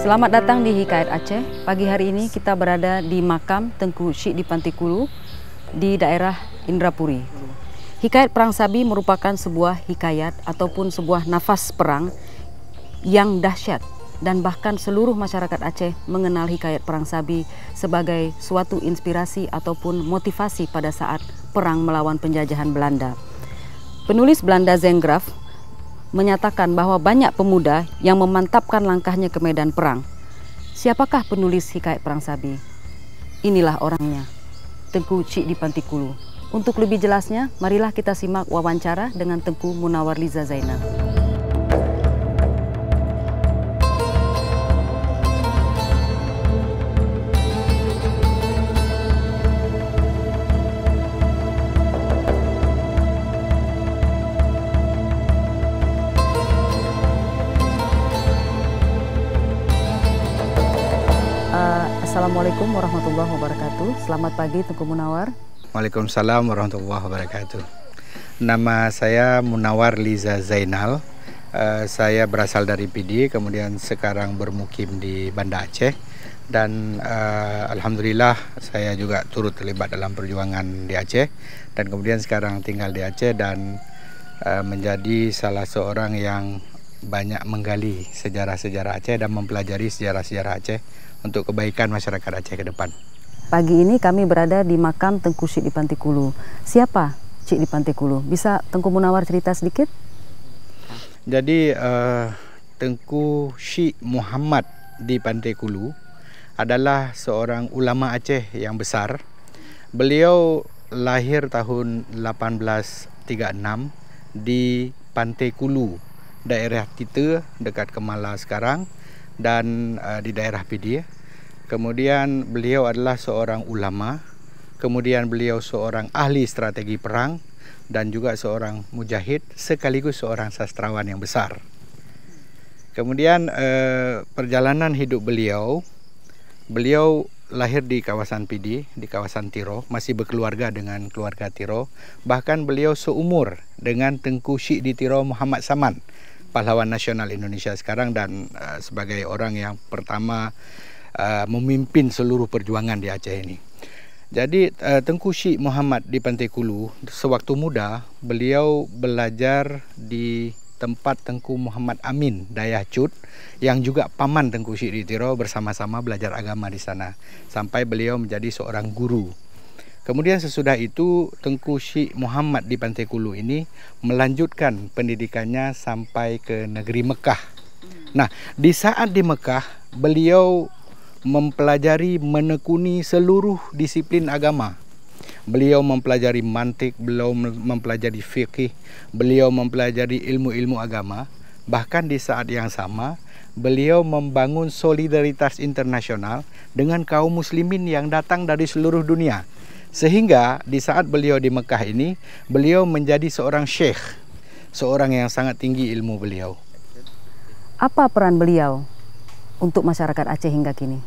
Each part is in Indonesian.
Selamat datang di Hikayat Aceh. Pagi hari ini kita berada di makam Tengku Syek di Pantai Kulu di daerah Indrapuri. Hikayat Perang Sabi merupakan sebuah hikayat ataupun sebuah nafas perang yang dahsyat, dan bahkan seluruh masyarakat Aceh mengenal hikayat Perang Sabi sebagai suatu inspirasi ataupun motivasi pada saat perang melawan penjajahan Belanda. Penulis Belanda Zengraf menyatakan bahwa banyak pemuda yang memantapkan langkahnya ke medan perang. Siapakah penulis hikayat Perang Sabi? Inilah orangnya, Tengku Syek di Pantai Kulu. Untuk lebih jelasnya, marilah kita simak wawancara dengan Tengku Munawar Liza Zainal. Assalamualaikum warahmatullahi wabarakatuh. Selamat pagi Tengku Munawar. Waalaikumsalam warahmatullahi wabarakatuh. Nama saya Munawar Liza Zainal. Saya berasal dari PD, kemudian sekarang bermukim di Banda Aceh. Dan alhamdulillah saya juga turut terlibat dalam perjuangan di Aceh. Dan kemudian sekarang tinggal di Aceh dan menjadi salah seorang yang banyak menggali sejarah-sejarah Aceh dan mempelajari sejarah-sejarah Aceh untuk kebaikan masyarakat Aceh ke depan. Pagi ini kami berada di makam Tengku Syek di Pantai Kulu. Siapa Syek di Pantai Kulu? Bisa Tengku Munawar cerita sedikit? Jadi Tengku Syek Muhammad di Pantai Kulu adalah seorang ulama Aceh yang besar. Beliau lahir tahun 1836 di Pantai Kulu, daerah Tite dekat Kemala sekarang, dan di daerah PD. Kemudian beliau adalah seorang ulama, kemudian beliau seorang ahli strategi perang dan juga seorang mujahid sekaligus seorang sastrawan yang besar. Kemudian perjalanan hidup beliau lahir di kawasan PD, di kawasan Tiro, masih berkeluarga dengan keluarga Tiro. Bahkan beliau seumur dengan Tengku Syek di Tiro Muhammad Saman, pahlawan nasional Indonesia sekarang, dan sebagai orang yang pertama memimpin seluruh perjuangan di Aceh ini. Jadi Tengku Syek Muhammad di Pantai Kulu, sewaktu muda beliau belajar di tempat Tengku Muhammad Amin Dayah Cut, yang juga paman Tengku Syek di Tiro, bersama-sama belajar agama di sana sampai beliau menjadi seorang guru. Kemudian sesudah itu Tengku Syek Muhammad di Pantai Kulu ini melanjutkan pendidikannya sampai ke negeri Mekah. Nah, di saat di Mekah beliau mempelajari, menekuni seluruh disiplin agama. Beliau mempelajari mantik, beliau mempelajari fikih, beliau mempelajari ilmu-ilmu agama. Bahkan di saat yang sama beliau membangun solidaritas internasional dengan kaum muslimin yang datang dari seluruh dunia. Sehingga di saat beliau di Mekah ini, beliau menjadi seorang syekh, seorang yang sangat tinggi ilmu beliau. Apa peran beliau untuk masyarakat Aceh hingga kini?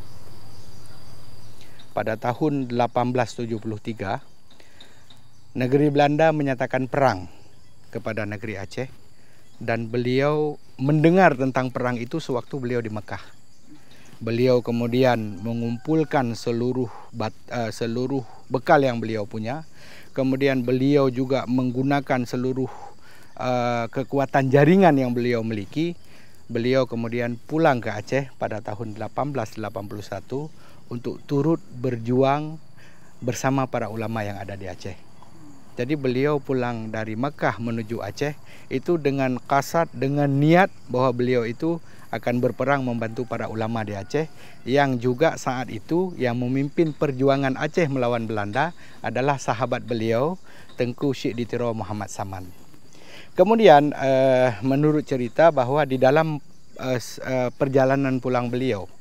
Pada tahun 1873, negeri Belanda menyatakan perang kepada negeri Aceh, dan beliau mendengar tentang perang itu sewaktu beliau di Mekah. Beliau kemudian mengumpulkan seluruh bekal yang beliau punya. Kemudian beliau juga menggunakan seluruh kekuatan jaringan yang beliau miliki. Beliau kemudian pulang ke Aceh pada tahun 1881 untuk turut berjuang bersama para ulama yang ada di Aceh. Jadi beliau pulang dari Mekah menuju Aceh itu dengan kasat, dengan niat bahwa beliau itu akan berperang membantu para ulama di Aceh, yang juga saat itu yang memimpin perjuangan Aceh melawan Belanda adalah sahabat beliau, Tengku Syek di Tiro Muhammad Saman. Kemudian menurut cerita bahwa di dalam perjalanan pulang beliau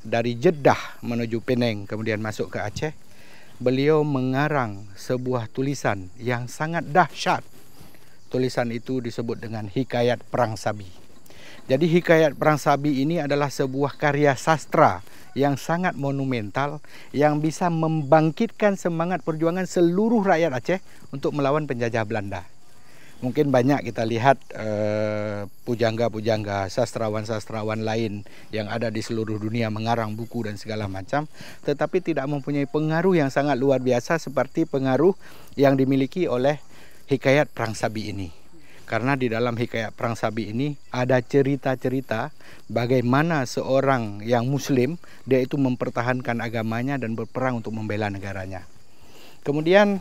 dari Jeddah menuju Penang kemudian masuk ke Aceh, beliau mengarang sebuah tulisan yang sangat dahsyat. Tulisan itu disebut dengan Hikayat Perang Sabi. Jadi Hikayat Perang Sabi ini adalah sebuah karya sastra yang sangat monumental, yang bisa membangkitkan semangat perjuangan seluruh rakyat Aceh untuk melawan penjajah Belanda. Mungkin banyak kita lihat pujangga-pujangga, sastrawan-sastrawan lain yang ada di seluruh dunia mengarang buku dan segala macam, tetapi tidak mempunyai pengaruh yang sangat luar biasa seperti pengaruh yang dimiliki oleh hikayat Perang Sabi ini. Karena di dalam hikayat Perang Sabi ini ada cerita-cerita bagaimana seorang yang muslim dia itu mempertahankan agamanya dan berperang untuk membela negaranya. Kemudian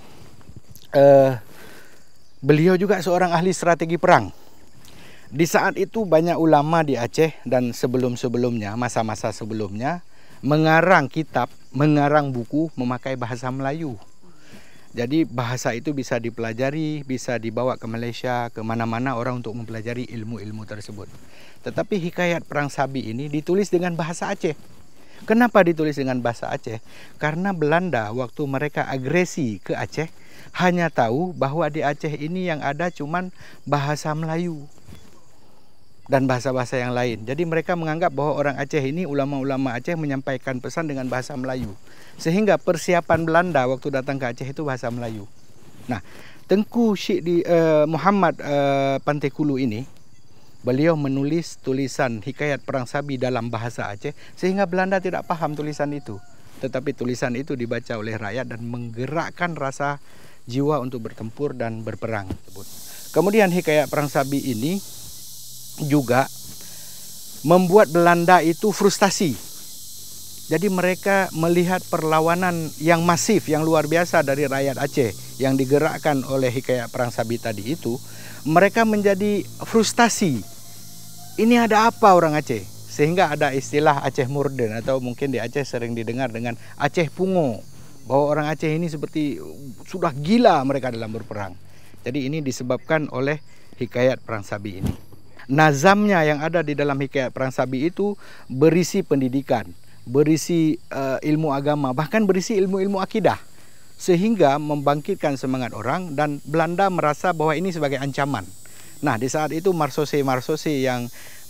beliau juga seorang ahli strategi perang. Di saat itu banyak ulama di Aceh dan sebelum-sebelumnya, masa-masa sebelumnya, mengarang kitab, mengarang buku memakai bahasa Melayu. Jadi bahasa itu bisa dipelajari, bisa dibawa ke Malaysia, ke mana-mana orang untuk mempelajari ilmu-ilmu tersebut. Tetapi hikayat Perang Sabi ini ditulis dengan bahasa Aceh. Kenapa ditulis dengan bahasa Aceh? Karena Belanda waktu mereka agresi ke Aceh, hanya tahu bahwa di Aceh ini yang ada cuman bahasa Melayu dan bahasa-bahasa yang lain. Jadi mereka menganggap bahwa orang Aceh ini, ulama-ulama Aceh menyampaikan pesan dengan bahasa Melayu. Sehingga persiapan Belanda waktu datang ke Aceh itu bahasa Melayu. Nah, Tengku Syekh Muhammad Pantai Kulu ini, beliau menulis tulisan hikayat Perang Sabi dalam bahasa Aceh sehingga Belanda tidak paham tulisan itu. Tetapi tulisan itu dibaca oleh rakyat dan menggerakkan rasa jiwa untuk bertempur dan berperang. Kemudian hikayat Perang Sabi ini juga membuat Belanda itu frustasi. Jadi mereka melihat perlawanan yang masif, yang luar biasa dari rakyat Aceh yang digerakkan oleh hikayat Perang Sabi tadi itu, mereka menjadi frustasi. Ini ada apa orang Aceh? Sehingga ada istilah Aceh Murden, atau mungkin di Aceh sering didengar dengan Aceh Pungo, bahwa orang Aceh ini seperti sudah gila mereka dalam berperang. Jadi ini disebabkan oleh hikayat Perang Sabi ini. Nazamnya yang ada di dalam hikayat Perang Sabi itu berisi pendidikan, berisi ilmu agama, bahkan berisi ilmu-ilmu akidah, sehingga membangkitkan semangat orang dan Belanda merasa bahwa ini sebagai ancaman. Nah, di saat itu marsose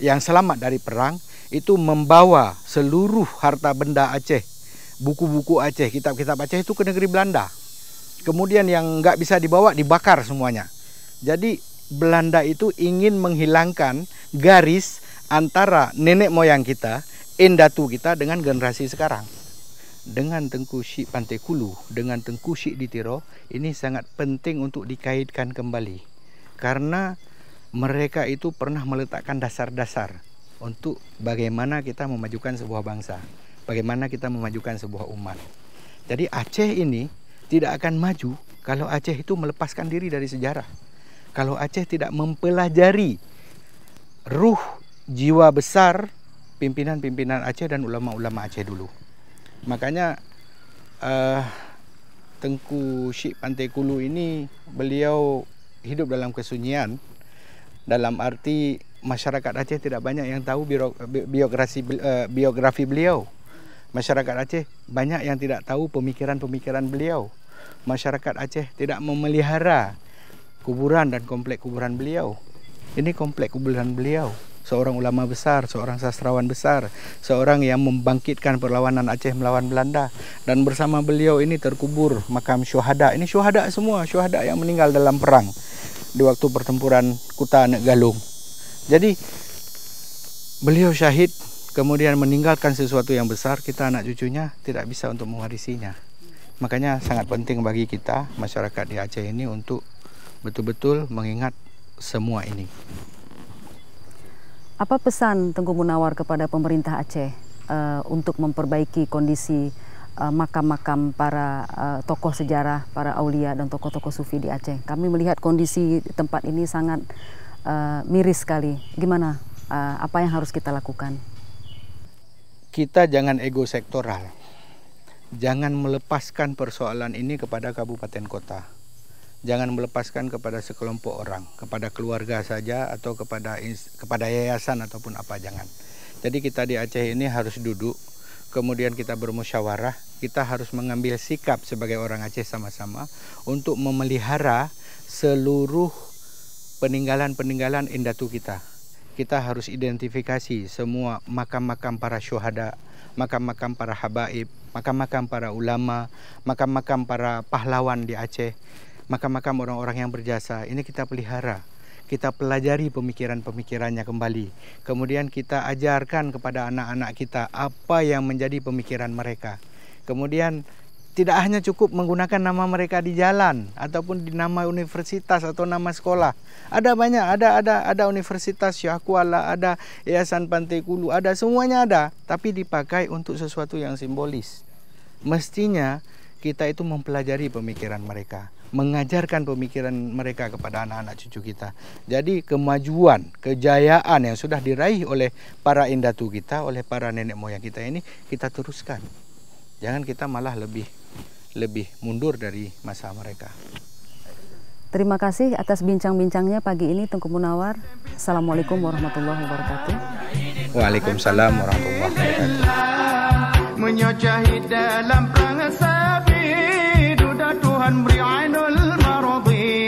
yang selamat dari perang itu membawa seluruh harta benda Aceh, buku-buku Aceh, kitab-kitab Aceh itu ke negeri Belanda. Kemudian yang nggak bisa dibawa dibakar semuanya. Jadi Belanda itu ingin menghilangkan garis antara nenek moyang kita, endatu kita dengan generasi sekarang. Dengan Tengku Syekh Pantai Kulu, dengan Tengku Syekh di Tiro, ini sangat penting untuk dikaitkan kembali. Karena mereka itu pernah meletakkan dasar-dasar untuk bagaimana kita memajukan sebuah bangsa, bagaimana kita memajukan sebuah umat. Jadi Aceh ini tidak akan maju kalau Aceh itu melepaskan diri dari sejarah. Kalau Aceh tidak mempelajari ruh jiwa besar pimpinan-pimpinan Aceh dan ulama-ulama Aceh dulu. Makanya Tengku Syekh Pantai Kulu ini beliau hidup dalam kesunyian, dalam arti masyarakat Aceh tidak banyak yang tahu biografi beliau. Masyarakat Aceh banyak yang tidak tahu pemikiran-pemikiran beliau. Masyarakat Aceh tidak memelihara kuburan dan komplek kuburan beliau. Ini komplek kuburan beliau. Seorang ulama besar, seorang sastrawan besar, seorang yang membangkitkan perlawanan Aceh melawan Belanda. Dan bersama beliau ini terkubur makam syuhada. Ini syuhada semua, syuhada yang meninggal dalam perang di waktu pertempuran Kuta Nek Galung. Jadi beliau syahid, kemudian meninggalkan sesuatu yang besar, kita anak cucunya tidak bisa untuk mewarisinya. Makanya sangat penting bagi kita, masyarakat di Aceh ini, untuk betul-betul mengingat semua ini. Apa pesan Tengku Munawar kepada pemerintah Aceh untuk memperbaiki kondisi makam-makam para tokoh sejarah, para aulia dan tokoh-tokoh sufi di Aceh? Kami melihat kondisi tempat ini sangat miris sekali. Gimana? Apa yang harus kita lakukan? Kita jangan ego sektoral. Jangan melepaskan persoalan ini kepada kabupaten kota. Jangan melepaskan kepada sekelompok orang, kepada keluarga saja atau kepada yayasan ataupun apa, jangan. Jadi kita di Aceh ini harus duduk, kemudian kita bermusyawarah, kita harus mengambil sikap sebagai orang Aceh sama-sama untuk memelihara seluruh peninggalan-peninggalan endatu kita. Kita harus identifikasi semua makam-makam para syuhada, makam-makam para habaib, makam-makam para ulama, makam-makam para pahlawan di Aceh, makam-makam orang-orang yang berjasa. Ini kita pelihara. kita pelajari pemikiran-pemikirannya kembali. Kemudian kita ajarkan kepada anak-anak kita apa yang menjadi pemikiran mereka. Kemudian tidak hanya cukup menggunakan nama mereka di jalan ataupun di nama universitas atau nama sekolah. Ada banyak, ada Universitas Syah Kuala, ada Yayasan Pantai Kulu, ada, semuanya ada, tapi dipakai untuk sesuatu yang simbolis. Mestinya kita itu mempelajari pemikiran mereka, mengajarkan pemikiran mereka kepada anak-anak cucu kita. Jadi kemajuan, kejayaan yang sudah diraih oleh para indatu kita, oleh para nenek moyang kita ini, kita teruskan. Jangan kita malah lebih mundur dari masa mereka. Terima kasih atas bincang-bincangnya pagi ini Tengku Munawar. Assalamualaikum warahmatullahi wabarakatuh. Waalaikumsalam warahmatullahi wabarakatuh. Menyocahi dalam perang sabi, duda Tuhan beri ainul maradi.